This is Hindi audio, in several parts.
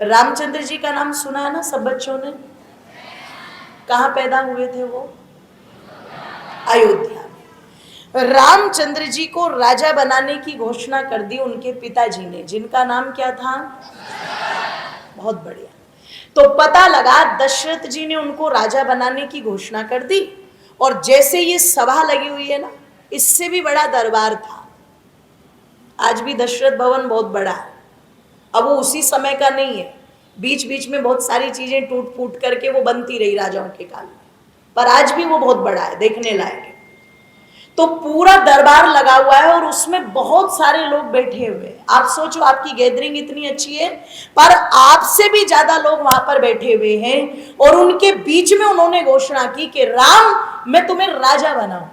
रामचंद्र जी का नाम सुना है ना सब बच्चों ने? कहाँ पैदा हुए थे वो? अयोध्या में। रामचंद्र जी को राजा बनाने की घोषणा कर दी उनके पिताजी ने, जिनका नाम क्या था? बहुत बढ़िया। तो पता लगा दशरथ जी ने उनको राजा बनाने की घोषणा कर दी, और जैसे ये सभा लगी हुई है ना, इससे भी बड़ा दरबार था। आज भी दशरथ भवन बहुत बड़ा है, अब वो उसी समय का नहीं है, बीच बीच में बहुत सारी चीजें टूट फूट करके वो बनती रही राजाओं के काल में, पर आज भी वो बहुत बड़ा है, देखने लायक है। तो पूरा दरबार लगा हुआ है और उसमें बहुत सारे लोग बैठे हुए हैं। आप सोचो, आपकी गैदरिंग इतनी अच्छी है, पर आपसे भी ज्यादा लोग वहां पर बैठे हुए हैं, और उनके बीच में उन्होंने घोषणा की कि राम, मैं तुम्हें राजा बनाऊं,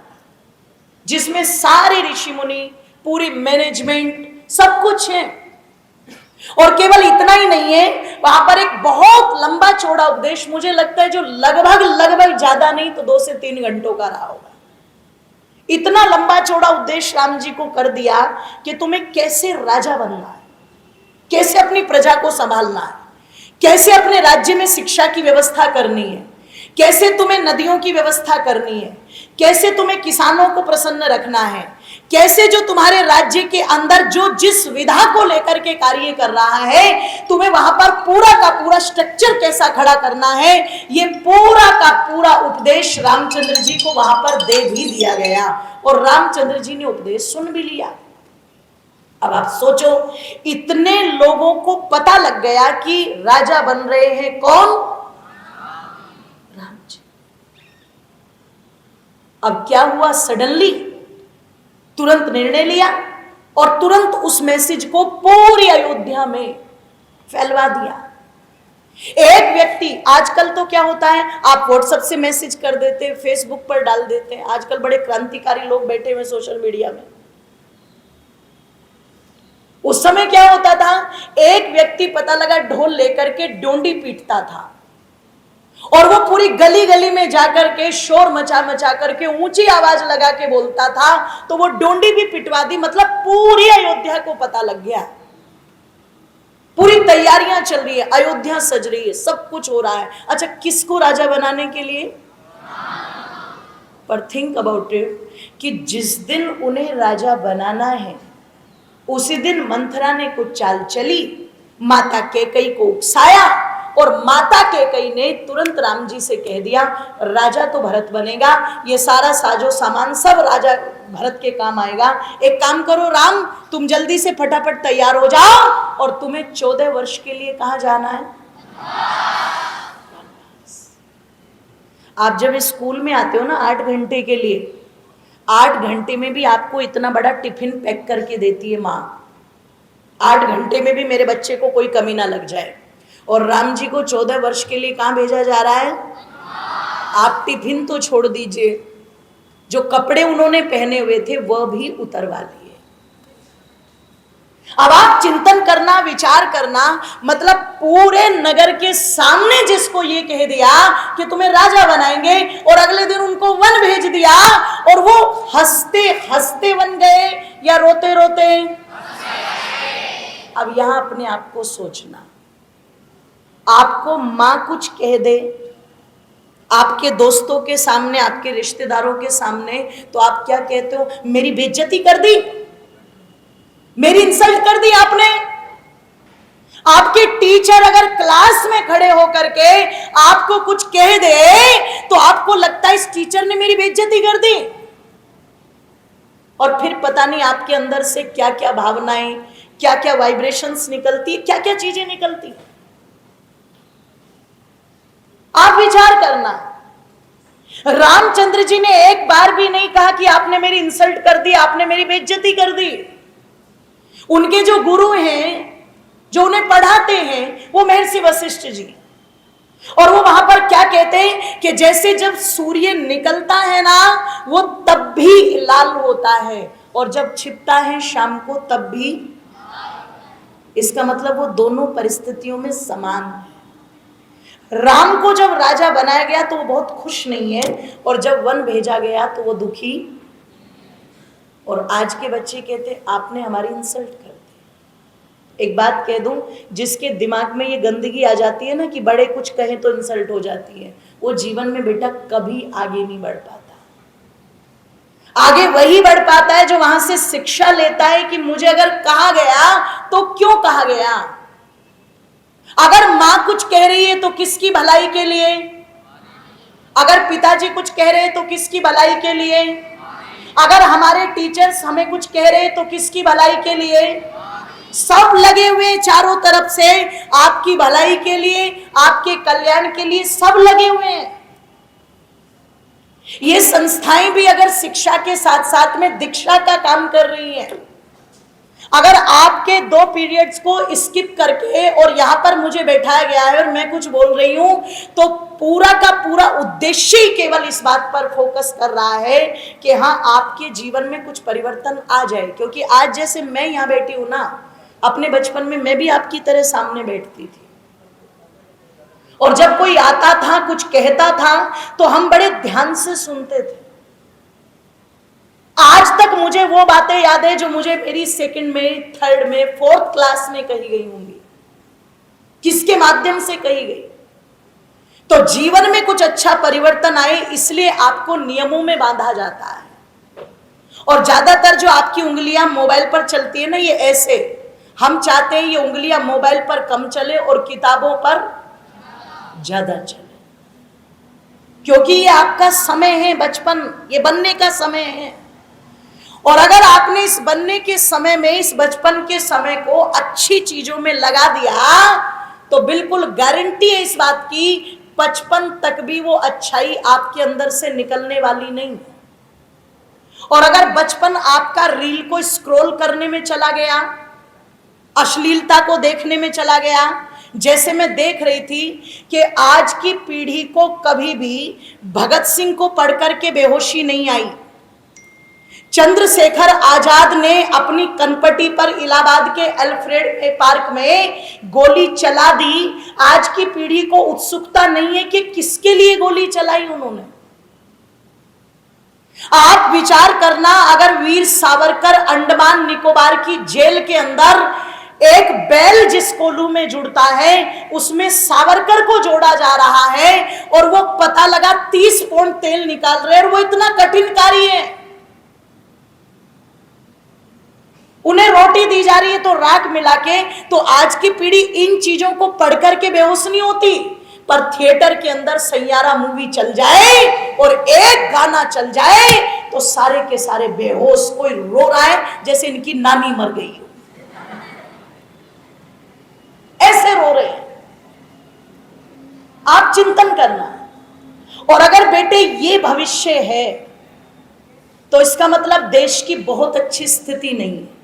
जिसमें सारे ऋषि मुनि, पूरी मैनेजमेंट, सब कुछ है। और केवल इतना ही नहीं है, वहां पर एक बहुत लंबा चौड़ा उपदेश, मुझे लगता है जो लगभग ज्यादा नहीं तो 2 से 3 घंटों का रहा होगा। इतना लंबा चौड़ा उपदेश राम जी को कर दिया कि तुम्हें कैसे राजा बनना है, कैसे अपनी प्रजा को संभालना है, कैसे अपने राज्य में शिक्षा की व्यवस्था करनी है, कैसे तुम्हें नदियों की व्यवस्था करनी है, कैसे तुम्हें किसानों को प्रसन्न रखना है, कैसे जो तुम्हारे राज्य के अंदर जो जिस विधा को लेकर के कार्य कर रहा है, तुम्हें वहां पर पूरा का पूरा स्ट्रक्चर कैसा खड़ा करना है, ये पूरा का पूरा उपदेश रामचंद्र जी को वहां पर दे भी दिया गया, और रामचंद्र जी ने उपदेश सुन भी लिया। अब आप सोचो, इतने लोगों को पता लग गया कि राजा बन रहे हैं कौन? राम जी। अब क्या हुआ? सडनली तुरंत निर्णय लिया और तुरंत उस मैसेज को पूरी अयोध्या में फैलवा दिया। एक व्यक्ति, आजकल तो क्या होता है, आप व्हाट्सएप से मैसेज कर देते हैं, फेसबुक पर डाल देते हैं, आजकल बड़े क्रांतिकारी लोग बैठे हुए सोशल मीडिया में। उस समय क्या होता था, एक व्यक्ति पता लगा ढोल लेकर के डोंडी पीटता था, और वो पूरी गली गली में जाकर के शोर मचा मचा करके ऊंची आवाज लगा के बोलता था, तो वो डोंडी भी पिटवा दी। मतलब पूरी अयोध्या को पता लग गया, पूरी तैयारियां चल रही है, अयोध्या सज रही है, सब कुछ हो रहा है। अच्छा, किसको राजा बनाने के लिए? पर थिंक अबाउट इट, कि जिस दिन उन्हें राजा बनाना है, उसी दिन मंथरा ने कुछ चाल चली, माता कैकेयी को उकसाया, और माता कैकेयी ने तुरंत राम जी से कह दिया, राजा तो भरत बनेगा, ये सारा साजो सामान सब राजा भरत के काम आएगा। एक काम करो राम, तुम जल्दी से फटाफट तैयार हो जाओ, और तुम्हें 14 वर्ष के लिए कहां जाना है? आप जब स्कूल में आते हो ना 8 घंटे के लिए, 8 घंटे में भी आपको इतना बड़ा टिफिन पैक करके देती है माँ, 8 घंटे में भी मेरे बच्चे को कोई कमी ना लग जाए। और राम जी को 14 वर्ष के लिए कहां भेजा जा रहा है? आप टिफिन तो छोड़ दीजिए, जो कपड़े उन्होंने पहने हुए थे वह भी उतरवा लिए। अब आप चिंतन करना, विचार करना, मतलब पूरे नगर के सामने जिसको ये कह दिया कि तुम्हें राजा बनाएंगे, और अगले दिन उनको वन भेज दिया, और वो हंसते हंसते वन गए या रोते रोते? अब यहां अपने आप को सोचना, आपको मां कुछ कह दे आपके दोस्तों के सामने, आपके रिश्तेदारों के सामने, तो आप क्या कहते हो? मेरी बेइज्जती कर दी, मेरी इंसल्ट कर दी आपने। आपके टीचर अगर क्लास में खड़े होकर के आपको कुछ कह दे, तो आपको लगता है इस टीचर ने मेरी बेइज्जती कर दी, और फिर पता नहीं आपके अंदर से क्या क्या भावनाएं, क्या क्या वाइब्रेशंस निकलती, क्या क्या चीजें निकलती। आप विचार करना, रामचंद्र जी ने एक बार भी नहीं कहा कि आपने मेरी इंसल्ट कर दी, आपने मेरी बेइज्जती कर दी। उनके जो गुरु हैं, जो उन्हें पढ़ाते हैं, वो महर्षि वशिष्ठ जी, और वो वहां पर क्या कहते हैं कि जैसे जब सूर्य निकलता है ना, वो तब भी लाल होता है, और जब छिपता है शाम को तब भी। इसका मतलब वो दोनों परिस्थितियों में समान है। राम को जब राजा बनाया गया तो वो बहुत खुश नहीं है, और जब वन भेजा गया तो वो दुखी। और आज के बच्चे कहते आपने हमारी इंसल्ट कर दी। एक बात कह दूं, जिसके दिमाग में ये गंदगी आ जाती है ना कि बड़े कुछ कहें तो इंसल्ट हो जाती है, वो जीवन में बेटा कभी आगे नहीं बढ़ पाता। आगे वही बढ़ पाता है जो वहां से शिक्षा लेता है कि मुझे अगर कहा गया तो क्यों कहा गया। अगर मां कुछ कह रही है तो किसकी भलाई के लिए, अगर पिताजी कुछ कह रहे हैं तो किसकी भलाई के लिए, अगर हमारे टीचर्स हमें कुछ कह रहे हैं तो किसकी भलाई के लिए। सब लगे हुए चारों तरफ से आपकी भलाई के लिए, आपके कल्याण के लिए सब लगे हुए हैं। ये संस्थाएं भी अगर शिक्षा के साथ साथ में दीक्षा का काम कर रही हैं, अगर आपके 2 पीरियड्स को स्किप करके और यहां पर मुझे बैठाया गया है और मैं कुछ बोल रही हूं, तो पूरा का पूरा उद्देश्य ही केवल इस बात पर फोकस कर रहा है कि हाँ आपके जीवन में कुछ परिवर्तन आ जाए। क्योंकि आज जैसे मैं यहां बैठी हूं ना, अपने बचपन में मैं भी आपकी तरह सामने बैठती थी, और जब कोई आता था कुछ कहता था तो हम बड़े ध्यान से सुनते थे। आज तक मुझे वो बातें याद है जो मुझे मेरी 2nd में, 3rd में, 4th क्लास में कही गई होंगी, किसके माध्यम से कही गई। तो जीवन में कुछ अच्छा परिवर्तन आए इसलिए आपको नियमों में बांधा जाता है। और ज्यादातर जो आपकी उंगलियां मोबाइल पर चलती है ना, ये ऐसे हम चाहते हैं ये उंगलियां मोबाइल पर कम चले और किताबों पर ज्यादा चले, क्योंकि ये आपका समय है, बचपन, ये बनने का समय है। और अगर आपने इस बनने के समय में, इस बचपन के समय को अच्छी चीजों में लगा दिया तो बिल्कुल गारंटी है इस बात की 55 तक भी वो अच्छाई आपके अंदर से निकलने वाली नहीं है। और अगर बचपन आपका रील को स्क्रॉल करने में चला गया, अश्लीलता को देखने में चला गया, जैसे मैं देख रही थी कि आज की पीढ़ी को कभी भी भगत सिंह को पढ़कर के बेहोशी नहीं आई। चंद्रशेखर आजाद ने अपनी कनपटी पर इलाहाबाद के अल्फ्रेड पार्क में गोली चला दी। आज की पीढ़ी को उत्सुकता नहीं है कि किसके लिए गोली चलाई उन्होंने। आप विचार करना, अगर वीर सावरकर अंडमान निकोबार की जेल के अंदर एक बैल जिस कोलू में जुड़ता है उसमें सावरकर को जोड़ा जा रहा है, और वो पता लगा 30 पौंड तेल निकाल रहे हैं, और वो इतना कठिन कार्य है। उन्हें रोटी दी जा रही है तो राख मिला के। तो आज की पीढ़ी इन चीजों को पढ़ करके बेहोश नहीं होती, पर थिएटर के अंदर सैयारा मूवी चल जाए और एक गाना चल जाए तो सारे के सारे बेहोश, कोई रो रहा है जैसे इनकी नानी मर गई हो, ऐसे रो रहे हैं। आप चिंतन करना। और अगर बेटे ये भविष्य है तो इसका मतलब देश की बहुत अच्छी स्थिति नहीं है।